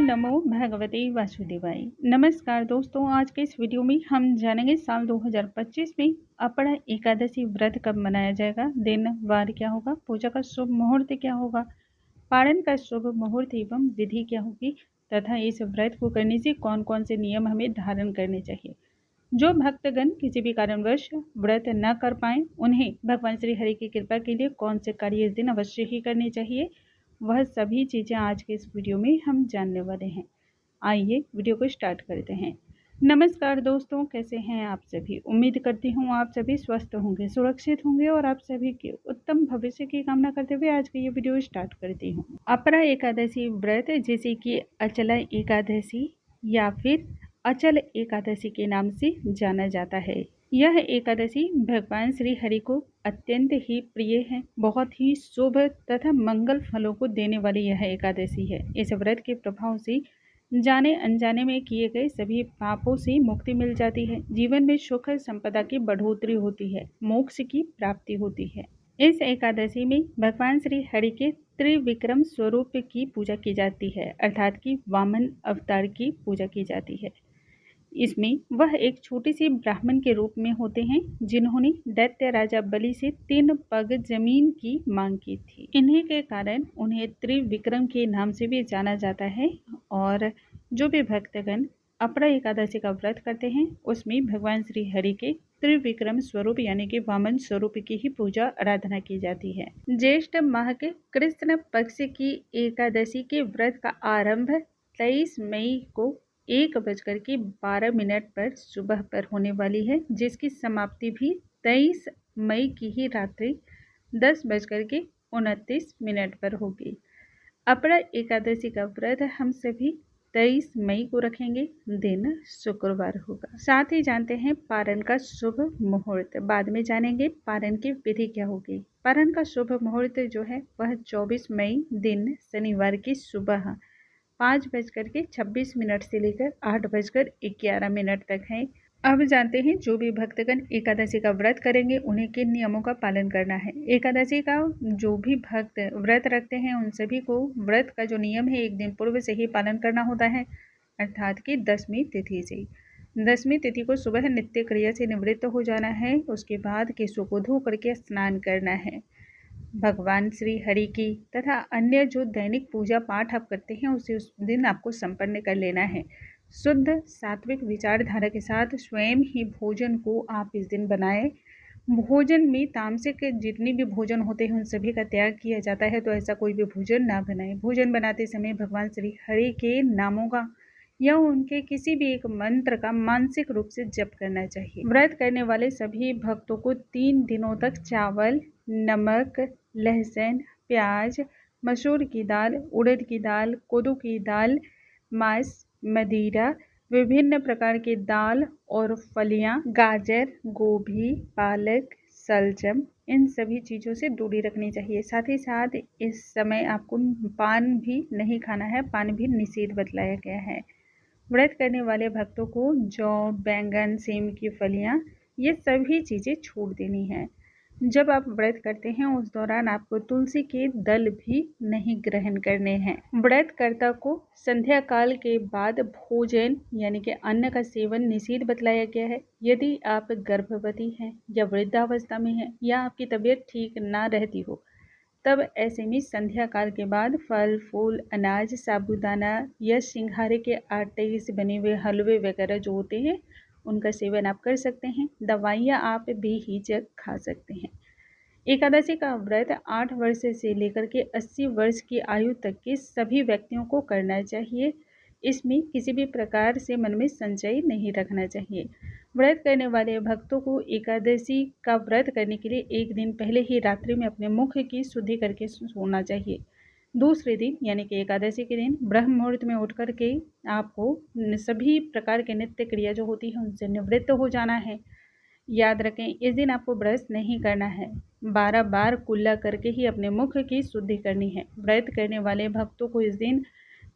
नमो भगवते वासुदेवाय। नमस्कार दोस्तों, आज के इस वीडियो में हम जानेंगे साल 2025 में अपड़ा एकादशी व्रत कब मनाया जाएगा, दिन वार क्या होगा, पूजा का शुभ मुहूर्त क्या होगा, पारण का शुभ मुहूर्त एवं विधि क्या होगी तथा इस व्रत को करने से कौन कौन से नियम हमें धारण करने चाहिए। जो भक्तगण किसी भी कारणवश व्रत न कर पाए उन्हें भगवान श्री हरि की कृपा के लिए कौन से कार्य इस दिन अवश्य ही करने चाहिए, वह सभी चीज़ें आज के इस वीडियो में हम जानने वाले हैं। आइए वीडियो को स्टार्ट करते हैं। नमस्कार दोस्तों, कैसे हैं आप सभी। उम्मीद करती हूँ आप सभी स्वस्थ होंगे, सुरक्षित होंगे और आप सभी के उत्तम भविष्य की कामना करते हुए आज की ये वीडियो स्टार्ट करती हूँ। अपरा एकादशी व्रत, जैसे कि अचला एकादशी या फिर अचल एकादशी के नाम से जाना जाता है। यह एकादशी भगवान श्री हरि को अत्यंत ही प्रिय है। बहुत ही शुभ तथा मंगल फलों को देने वाली यह एकादशी है। इस व्रत के प्रभाव से जाने अनजाने में किए गए सभी पापों से मुक्ति मिल जाती है। जीवन में सुख संपदा की बढ़ोतरी होती है, मोक्ष की प्राप्ति होती है। इस एकादशी में भगवान श्री हरि के त्रिविक्रम स्वरूप की पूजा की जाती है, अर्थात कि वामन अवतार की पूजा की जाती है। इसमें वह एक छोटे से ब्राह्मण के रूप में होते हैं जिन्होंने दैत्य राजा बलि से 3 पग जमीन की मांग की थी। इन्हीं के कारण उन्हें त्रिविक्रम के नाम से भी जाना जाता है। और जो भी भक्तगण अपरा एकादशी का व्रत करते हैं उसमें भगवान श्री हरि के त्रिविक्रम स्वरूप यानी कि वामन स्वरूप की ही पूजा आराधना की जाती है। ज्येष्ठ माह के कृष्ण पक्ष की एकादशी के व्रत का आरंभ 23 मई को 1:12 पर सुबह पर होने वाली है, जिसकी समाप्ति भी 23 मई की ही रात्रि 10:29 पर होगी। अपरा एकादशी का व्रत हम सभी 23 मई को रखेंगे, दिन शुक्रवार होगा। साथ ही जानते हैं पारण का शुभ मुहूर्त, बाद में जानेंगे पारण की विधि क्या होगी। पारण का शुभ मुहूर्त जो है वह 24 मई दिन शनिवार की सुबह 5:26 से लेकर 8:11 तक है। अब जानते हैं जो भी भक्तगण एकादशी का व्रत करेंगे उन्हें किन नियमों का पालन करना है। एकादशी का जो भी भक्त व्रत रखते हैं उन सभी को व्रत का जो नियम है एक दिन पूर्व से ही पालन करना होता है, अर्थात कि 10वीं तिथि से। 10वीं तिथि को सुबह नित्य क्रिया से निवृत्त हो जाना है। उसके बाद केशों को धो करके स्नान करना है। भगवान श्री हरि की तथा अन्य जो दैनिक पूजा पाठ आप करते हैं उसे उस दिन आपको संपन्न कर लेना है। शुद्ध सात्विक विचारधारा के साथ स्वयं ही भोजन को आप इस दिन बनाएं। भोजन में तामसिक जितने भी भोजन होते हैं उन सभी का त्याग किया जाता है, तो ऐसा कोई भी भोजन ना बनाएं। भोजन बनाते समय भगवान श्री हरि के नामों का या उनके किसी भी एक मंत्र का मानसिक रूप से जप करना चाहिए। व्रत करने वाले सभी भक्तों को 3 दिनों तक चावल, नमक, लहसुन, प्याज, मसूर की दाल, उड़द की दाल, कोदू की दाल, मांस, मदिरा, विभिन्न प्रकार की दाल और फलियां, गाजर, गोभी, पालक, सलजम, इन सभी चीज़ों से दूरी रखनी चाहिए। साथ ही साथ इस समय आपको पान भी नहीं खाना है, पान भी निषेध बतलाया गया है। व्रत करने वाले भक्तों को जौ, बैंगन, सेम की फलियां, ये सभी चीज़ें छोड़ देनी है। जब आप व्रत करते हैं उस दौरान आपको तुलसी के दल भी नहीं ग्रहण करने हैं। व्रतकर्ता को संध्या काल के बाद भोजन यानी कि अन्न का सेवन निषेध बतलाया गया है। यदि आप गर्भवती हैं या वृद्धावस्था में हैं या आपकी तबीयत ठीक ना रहती हो, तब ऐसे में संध्या काल के बाद फल, फूल, अनाज, साबूदाना या सिंघारे के आटे से बने हुए हलवे वगैरह जो होते हैं उनका सेवन आप कर सकते हैं। दवाइयाँ आप बेहिचक खा सकते हैं। एकादशी का व्रत 8 वर्ष से लेकर के 80 वर्ष की आयु तक के सभी व्यक्तियों को करना चाहिए। इसमें किसी भी प्रकार से मन में संशय नहीं रखना चाहिए। व्रत करने वाले भक्तों को एकादशी का व्रत करने के लिए एक दिन पहले ही रात्रि में अपने मुख की शुद्धि करके सोना चाहिए। दूसरे दिन यानी कि एकादशी के दिन ब्रह्म मुहूर्त में उठ करके आपको सभी प्रकार के नित्य क्रिया जो होती है उनसे निवृत्त हो जाना है। याद रखें, इस दिन आपको ब्रश नहीं करना है, 12 बार कुल्ला करके ही अपने मुख की शुद्धि करनी है। व्रत करने वाले भक्तों को इस दिन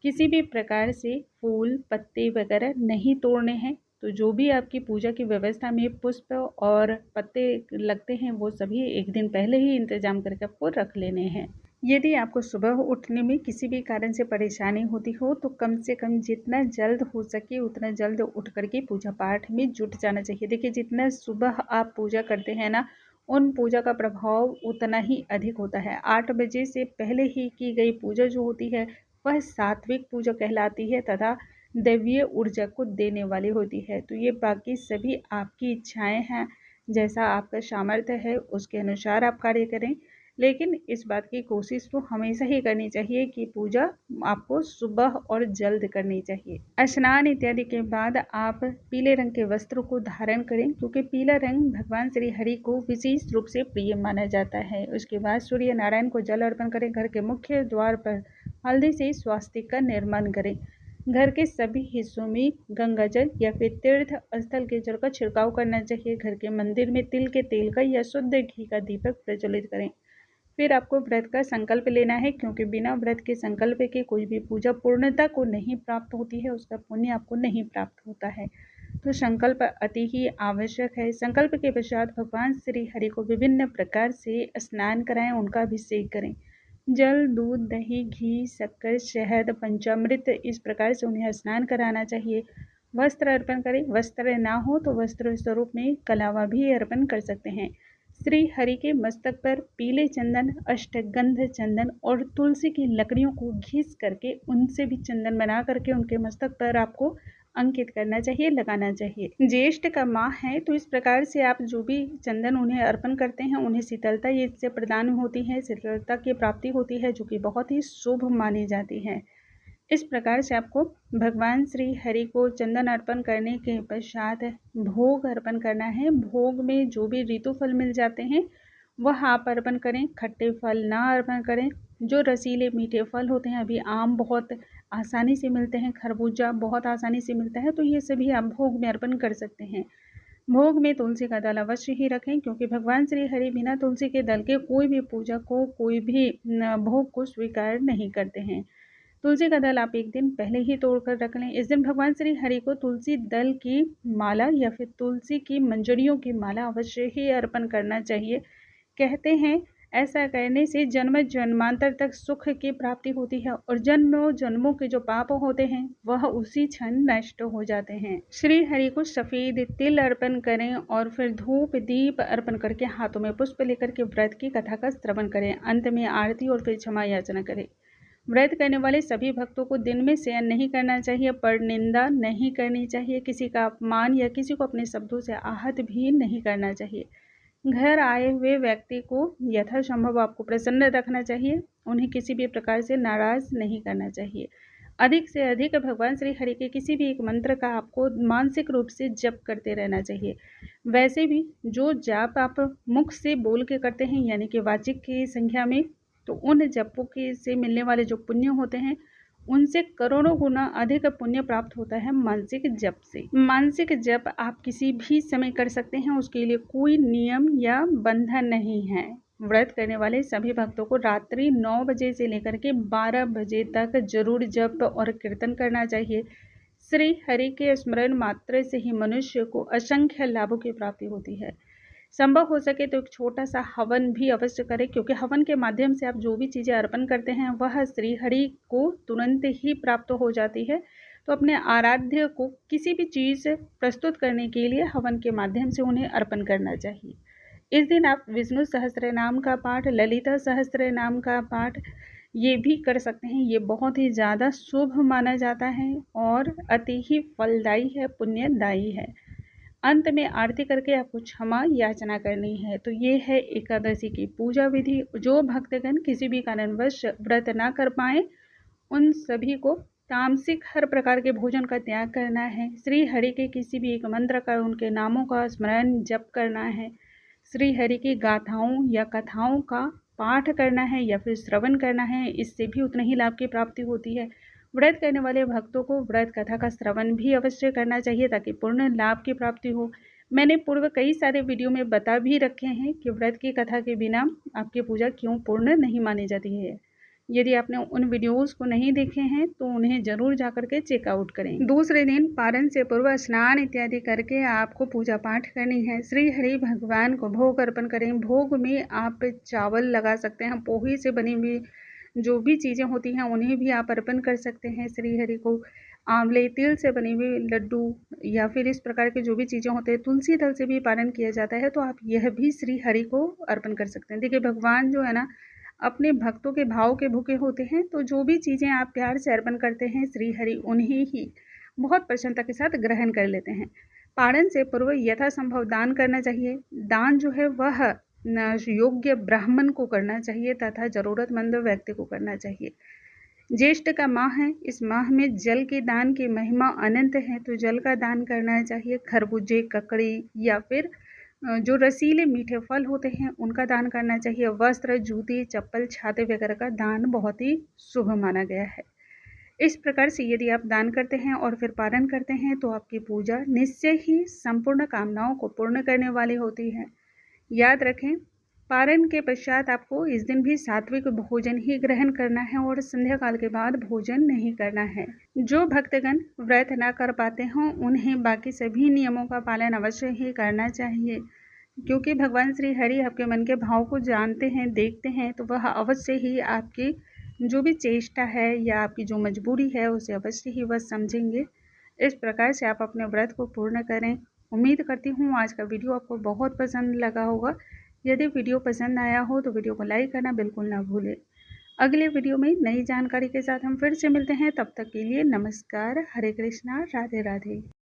किसी भी प्रकार से फूल, पत्ते वगैरह नहीं तोड़ने हैं। तो जो भी आपकी पूजा की व्यवस्था में पुष्प और पत्ते लगते हैं वो सभी एक दिन पहले ही इंतजाम करके आपको रख लेने हैं। यदि आपको सुबह उठने में किसी भी कारण से परेशानी होती हो तो कम से कम जितना जल्द हो सके उतना जल्द उठ करके पूजा पाठ में जुट जाना चाहिए। देखिए, जितना सुबह आप पूजा करते हैं ना, उन पूजा का प्रभाव उतना ही अधिक होता है। 8 बजे से पहले ही की गई पूजा जो होती है वह सात्विक पूजा कहलाती है तथा दैवीय ऊर्जा को देने वाली होती है। तो ये बाकी सभी आपकी इच्छाएं हैं, जैसा आपका सामर्थ्य है उसके अनुसार आप कार्य करें, लेकिन इस बात की कोशिश तो हमेशा ही करनी चाहिए कि पूजा आपको सुबह और जल्द करनी चाहिए। स्नान इत्यादि के बाद आप पीले रंग के वस्त्र को धारण करें, क्योंकि पीला रंग भगवान श्री हरि को विशेष रूप से प्रिय माना जाता है। उसके बाद सूर्य नारायण को जल अर्पण करें। घर के मुख्य द्वार पर हल्दी से स्वास्तिक का निर्माण करें। घर के सभी हिस्सों में गंगा जल या फिर तीर्थ स्थल के जल का छिड़काव करना चाहिए। घर के मंदिर में तिल के तेल का या शुद्ध घी का दीपक प्रज्वलित करें। फिर आपको व्रत का संकल्प लेना है, क्योंकि बिना व्रत के संकल्प के कोई भी पूजा पूर्णता को नहीं प्राप्त होती है, उसका पुण्य आपको नहीं प्राप्त होता है। तो संकल्प अति ही आवश्यक है। संकल्प के पश्चात भगवान श्री हरि को विभिन्न प्रकार से स्नान कराएं, उनका अभिषेक करें। जल, दूध, दही, घी, शक्कर, शहद, पंचामृत, इस प्रकार से उन्हें स्नान कराना चाहिए। वस्त्र अर्पण करें। वस्त्र ना हो तो वस्त्र स्वरूप में कलावा भी अर्पण कर सकते हैं। श्री हरि के मस्तक पर पीले चंदन, अष्टगंध चंदन और तुलसी की लकड़ियों को घिस करके उनसे भी चंदन बना करके उनके मस्तक पर आपको अंकित करना चाहिए, लगाना चाहिए। ज्येष्ठ का माह है, तो इस प्रकार से आप जो भी चंदन उन्हें अर्पण करते हैं उन्हें शीतलता इससे प्रदान होती है, शीतलता की प्राप्ति होती है, जो कि बहुत ही शुभ मानी जाती है। इस प्रकार से आपको भगवान श्री हरि को चंदन अर्पण करने के पश्चात भोग अर्पण करना है। भोग में जो भी ऋतु फल मिल जाते हैं वह आप अर्पण करें, खट्टे फल ना अर्पण करें। जो रसीले मीठे फल होते हैं, अभी आम बहुत आसानी से मिलते हैं, खरबूजा बहुत आसानी से मिलता है, तो ये सभी आप भोग में अर्पण कर सकते हैं। भोग में तुलसी का दल अवश्य ही रखें, क्योंकि भगवान श्री हरि बिना तुलसी के दल के कोई भी पूजा को, कोई भी भोग को स्वीकार नहीं करते हैं। तुलसी का दल आप एक दिन पहले ही तोड़कर रख लें। इस दिन भगवान श्री हरि को तुलसी दल की माला या फिर तुलसी की मंजरियों की माला अवश्य ही अर्पण करना चाहिए। कहते हैं ऐसा करने से जन्म जन्मांतर तक सुख की प्राप्ति होती है और जन्मों जन्मों के जो पाप होते हैं वह उसी क्षण नष्ट हो जाते हैं। श्री हरि को सफेद तिल अर्पण करें और फिर धूप दीप अर्पण करके हाथों में पुष्प लेकर के व्रत की कथा का श्रवण करें। अंत में आरती और फिर क्षमा याचना करें। व्रत करने वाले सभी भक्तों को दिन में शयन नहीं करना चाहिए, पर निंदा नहीं करनी चाहिए, किसी का अपमान या किसी को अपने शब्दों से आहत भी नहीं करना चाहिए। घर आए हुए व्यक्ति को यथासंभव आपको प्रसन्न रखना चाहिए, उन्हें किसी भी प्रकार से नाराज नहीं करना चाहिए। अधिक से अधिक भगवान श्री हरि के किसी भी एक मंत्र का आपको मानसिक रूप से जप करते रहना चाहिए। वैसे भी जो जाप आप मुख से बोल के करते हैं, यानी कि वाचिक की संख्या में, तो उन जपों के से मिलने वाले जो पुण्य होते हैं उनसे करोड़ों गुना अधिक पुण्य प्राप्त होता है मानसिक जप से। मानसिक जप आप किसी भी समय कर सकते हैं, उसके लिए कोई नियम या बंधन नहीं है। व्रत करने वाले सभी भक्तों को रात्रि 9 बजे से लेकर के 12 बजे तक जरूर जप और कीर्तन करना चाहिए। श्री हरि के स्मरण मात्र से ही मनुष्य को असंख्य लाभों की प्राप्ति होती है। संभव हो सके तो एक छोटा सा हवन भी अवश्य करें, क्योंकि हवन के माध्यम से आप जो भी चीज़ें अर्पण करते हैं वह श्री हरि को तुरंत ही प्राप्त हो जाती है। तो अपने आराध्य को किसी भी चीज़ प्रस्तुत करने के लिए हवन के माध्यम से उन्हें अर्पण करना चाहिए। इस दिन आप विष्णु सहस्त्र नाम का पाठ, ललिता सहस्त्र नाम का पाठ ये भी कर सकते हैं। ये बहुत ही ज़्यादा शुभ माना जाता है और अति ही फलदायी है, पुण्यदायी है। अंत में आरती करके आपको क्षमा याचना करनी है। तो ये है एकादशी की पूजा विधि। जो भक्तगण किसी भी कारणवश व्रत ना कर पाए उन सभी को तामसिक हर प्रकार के भोजन का त्याग करना है। श्री हरि के किसी भी एक मंत्र का, उनके नामों का स्मरण जप करना है। श्री हरि की गाथाओं या कथाओं का पाठ करना है या फिर श्रवण करना है, इससे भी उतना ही लाभ की प्राप्ति होती है। व्रत करने वाले भक्तों को व्रत कथा का श्रवण भी अवश्य करना चाहिए ताकि पूर्ण लाभ की प्राप्ति हो। मैंने पूर्व कई सारे वीडियो में बता भी रखे हैं कि व्रत की कथा के बिना आपकी पूजा क्यों पूर्ण नहीं मानी जाती है। यदि आपने उन वीडियोस को नहीं देखे हैं तो उन्हें जरूर जाकर के चेकआउट करें। दूसरे दिन पारण से पूर्व स्नान इत्यादि करके आपको पूजा पाठ करनी है। श्री हरि भगवान को भोग अर्पण करें। भोग में आप चावल लगा सकते हैं, पोहे से बनी हुई जो भी चीज़ें होती हैं उन्हें भी आप अर्पण कर सकते हैं श्री हरि को। आंवले तिल से बने हुए लड्डू या फिर इस प्रकार के जो भी चीज़ें होते हैं, तुलसी दल से भी पारण किया जाता है, तो आप यह भी श्री हरि को अर्पण कर सकते हैं। देखिए भगवान जो है ना अपने भक्तों के भाव के भूखे होते हैं, तो जो भी चीज़ें आप प्यार से अर्पण करते हैं श्री हरि उन्हें ही बहुत प्रसन्नता के साथ ग्रहण कर लेते हैं। पारण से पूर्व यथासंभव दान करना चाहिए। दान जो है वह योग्य ब्राह्मण को करना चाहिए तथा जरूरतमंद व्यक्ति को करना चाहिए। ज्येष्ठ का माह है, इस माह में जल के दान की महिमा अनंत है, तो जल का दान करना चाहिए। खरबूजे, ककड़ी या फिर जो रसीले मीठे फल होते हैं उनका दान करना चाहिए। वस्त्र, जूते, चप्पल, छाते वगैरह का दान बहुत ही शुभ माना गया है। इस प्रकार से यदि आप दान करते हैं और फिर पारण करते हैं तो आपकी पूजा निश्चय ही संपूर्ण कामनाओं को पूर्ण करने वाली होती है। याद रखें, पारण के पश्चात आपको इस दिन भी सात्विक भोजन ही ग्रहण करना है और संध्या काल के बाद भोजन नहीं करना है। जो भक्तगण व्रत न कर पाते हों उन्हें बाकी सभी नियमों का पालन अवश्य ही करना चाहिए, क्योंकि भगवान श्री हरि आपके मन के भाव को जानते हैं, देखते हैं, तो वह अवश्य ही आपकी जो भी चेष्टा है या आपकी जो मजबूरी है उसे अवश्य ही वह समझेंगे। इस प्रकार से आप अपने व्रत को पूर्ण करें। उम्मीद करती हूँ आज का वीडियो आपको बहुत पसंद लगा होगा। यदि वीडियो पसंद आया हो तो वीडियो को लाइक करना बिल्कुल ना भूलें। अगले वीडियो में नई जानकारी के साथ हम फिर से मिलते हैं। तब तक के लिए नमस्कार, हरे कृष्णा, राधे राधे।